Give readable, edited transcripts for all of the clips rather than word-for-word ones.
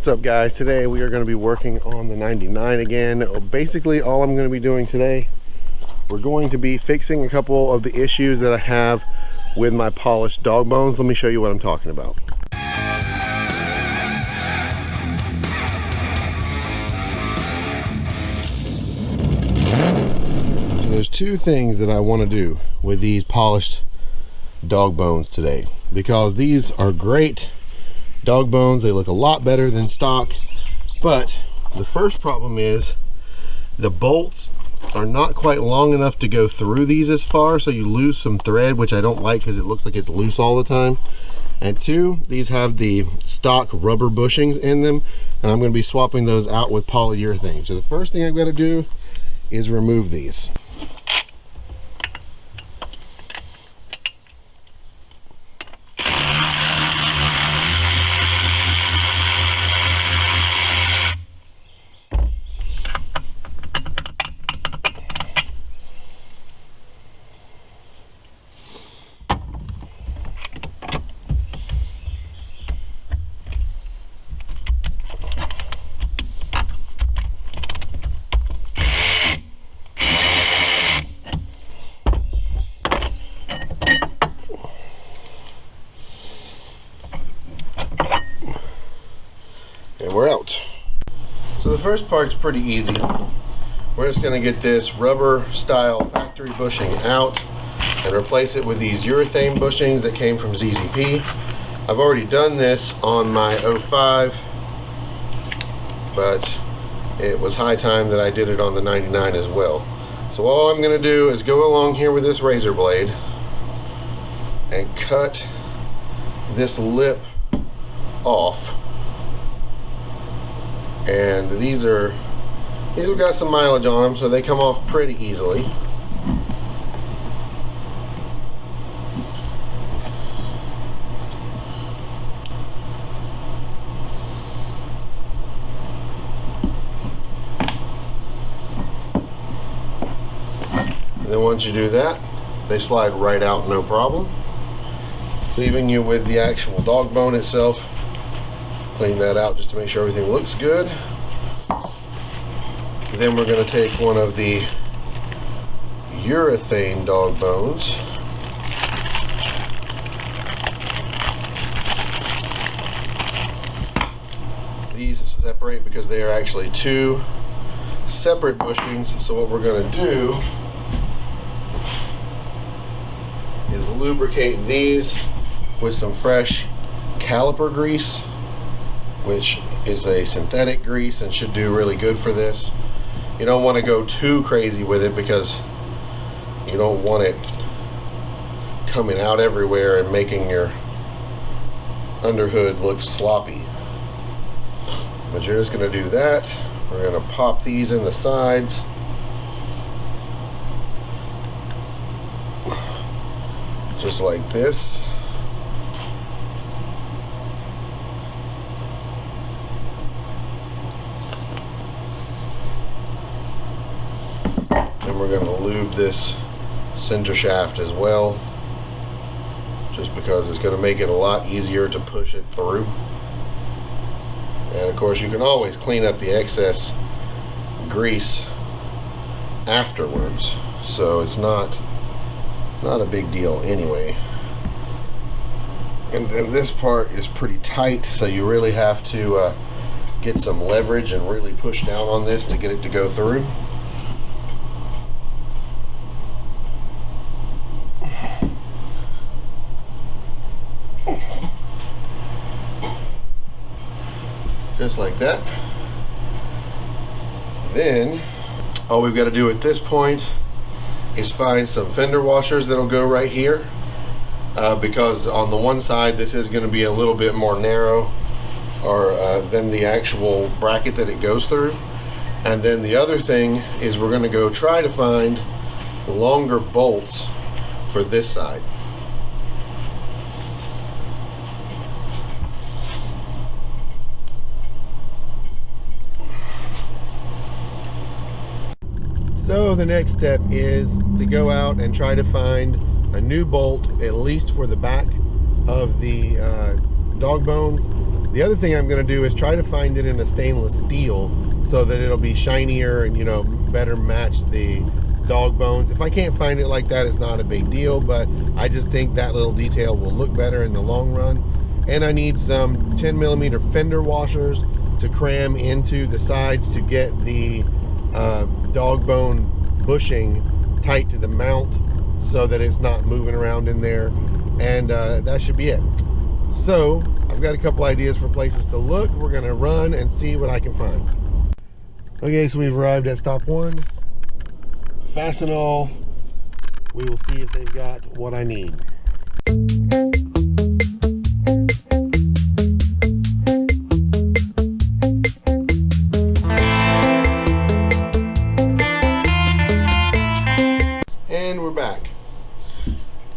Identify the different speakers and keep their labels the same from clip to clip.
Speaker 1: What's up guys? Today we are going to be working on the 99 again. Basically all I'm going to be doing today, we're going to be fixing a couple of the issues that I have with my polished dog bones. Let me show you what I'm talking about. So there's two things that I want to do with these polished dog bones today, because these are great dog bones. They look a lot better than stock, but the first problem is the bolts are not quite long enough to go through these as far, so you lose some thread, which I don't like because it looks like it's loose all the time. And two, these have the stock rubber bushings in them, and I'm going to be swapping those out with polyurethane. So the first thing I've got to do is remove these. And we're out. So the first part's pretty easy. We're just going to get this rubber style factory bushing out and replace it with these urethane bushings that came from ZZP. I've already done this on my 05, but it was high time that I did it on the 99 as well. So all I'm going to do is go along here with this razor blade and cut this lip off. And these have got some mileage on them, so they come off pretty easily. And then once you do that, they slide right out, no problem, leaving you with the actual dog bone itself. Clean that out just to make sure everything looks good. Then we're going to take one of the urethane dog bones, these separate because they are actually two separate bushings. So what we're going to do is lubricate these with some fresh caliper grease, which is a synthetic grease and should do really good for this. You don't want to go too crazy with it because you don't want it coming out everywhere and making your underhood look sloppy. But you're just going to do that. We're going to pop these in the sides. Just like this. And we're going to lube this center shaft as well, just because it's going to make it a lot easier to push it through. And of course you can always clean up the excess grease afterwards, so it's not a big deal anyway. And then this part is pretty tight, so you really have to get some leverage and really push down on this to get it to go through. Just like that. Then all we've got to do at this point is find some fender washers that'll go right here, because on the one side this is going to be a little bit more narrow than the actual bracket that it goes through. And then the other thing is we're going to go try to find longer bolts for this side. So the next step is to go out and try to find a new bolt, at least for the back of the dog bones, The other thing I'm going to do is try to find it in a stainless steel so that it'll be shinier and, you know, better match the dog bones. If I can't find it like that, it's not a big deal, but I just think that little detail will look better in the long run. And I need some 10mm fender washers to cram into the sides to get the dog bone bushing tight to the mount so that it's not moving around in there. And that should be it. So I've got a couple ideas for places to look. We're gonna run and see what I can find. Okay, so we've arrived at stop one. Fastenal. We will see if they've got what I need. And we're back.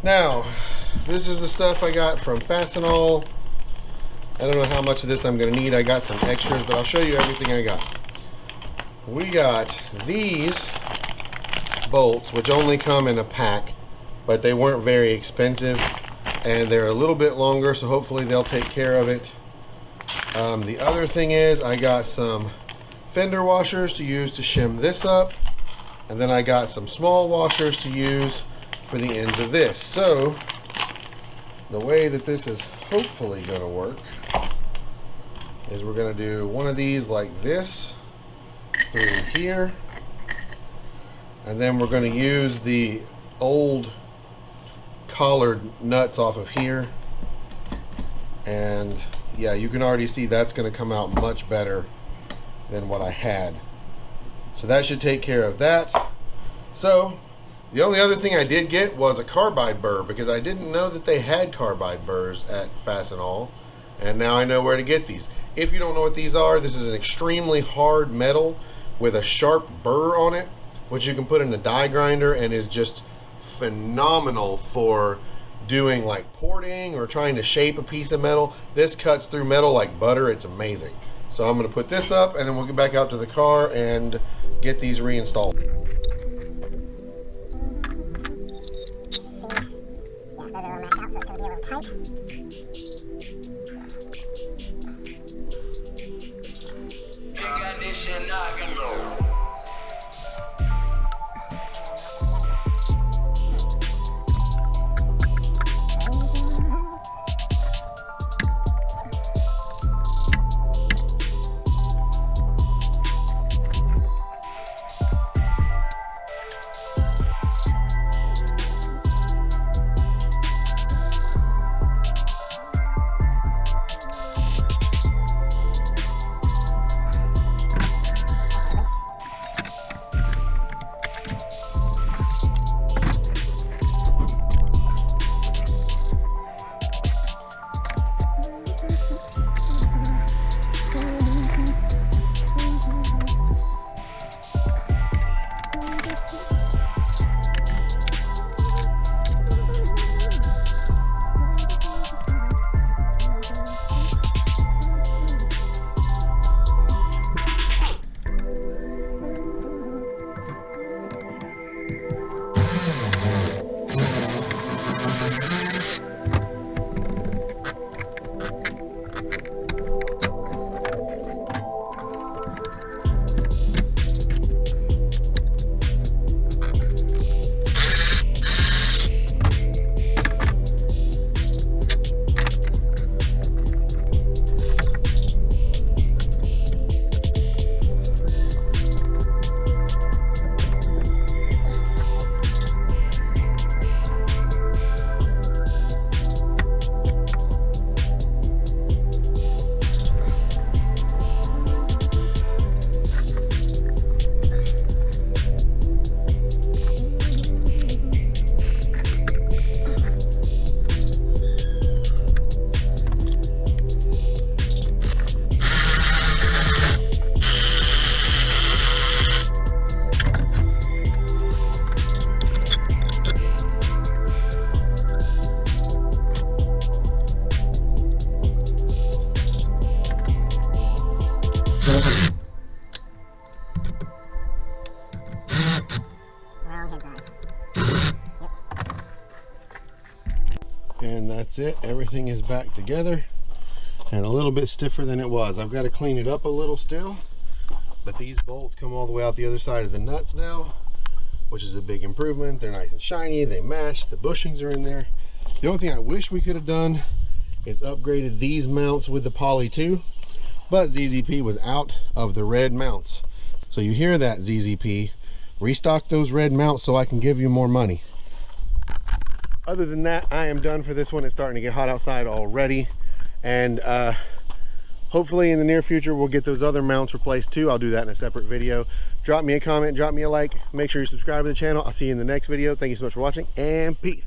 Speaker 1: Now, this is the stuff I got from Fastenal. I don't know how much of this I'm going to need. I got some extras, but I'll show you everything I got. We got these bolts, which only come in a pack, but they weren't very expensive, and they're a little bit longer, so hopefully they'll take care of it. The other thing is I got some fender washers to use to shim this up, and then I got some small washers to use for the ends of this. So the way that this is hopefully going to work is we're going to do one of these like this through here, and then we're going to use the old collared nuts off of here, and yeah, you can already see that's going to come out much better than what I had. So that should take care of that. So the only other thing I did get was a carbide burr, because I didn't know that they had carbide burrs at Fastenal, and now I know where to get these. If you don't know what these are, this is an extremely hard metal with a sharp burr on it, which you can put in a die grinder, and is just phenomenal for doing like porting or trying to shape a piece of metal. This cuts through metal like butter. It's amazing. So I'm going to put this up, and then we'll get back out to the car and get these reinstalled. And that's it. Everything is back together. and a little bit stiffer than it was. I've got to clean it up a little still, but these bolts come all the way out the other side of the nuts now, which is a big improvement. They're nice and shiny, they match, the bushings are in there. The only thing I wish we could have done is upgraded these mounts with the poly too, but ZZP was out of the red mounts. So you hear that, ZZP, restock those red mounts so I can give you more money. Other than that, I am done for this one. It's starting to get hot outside already, and hopefully in the near future we'll get those other mounts replaced too. I'll do that in a separate video. Drop me a comment, drop me a like, make sure you subscribe to the channel. I'll see you in the next video. Thank you so much for watching, and peace.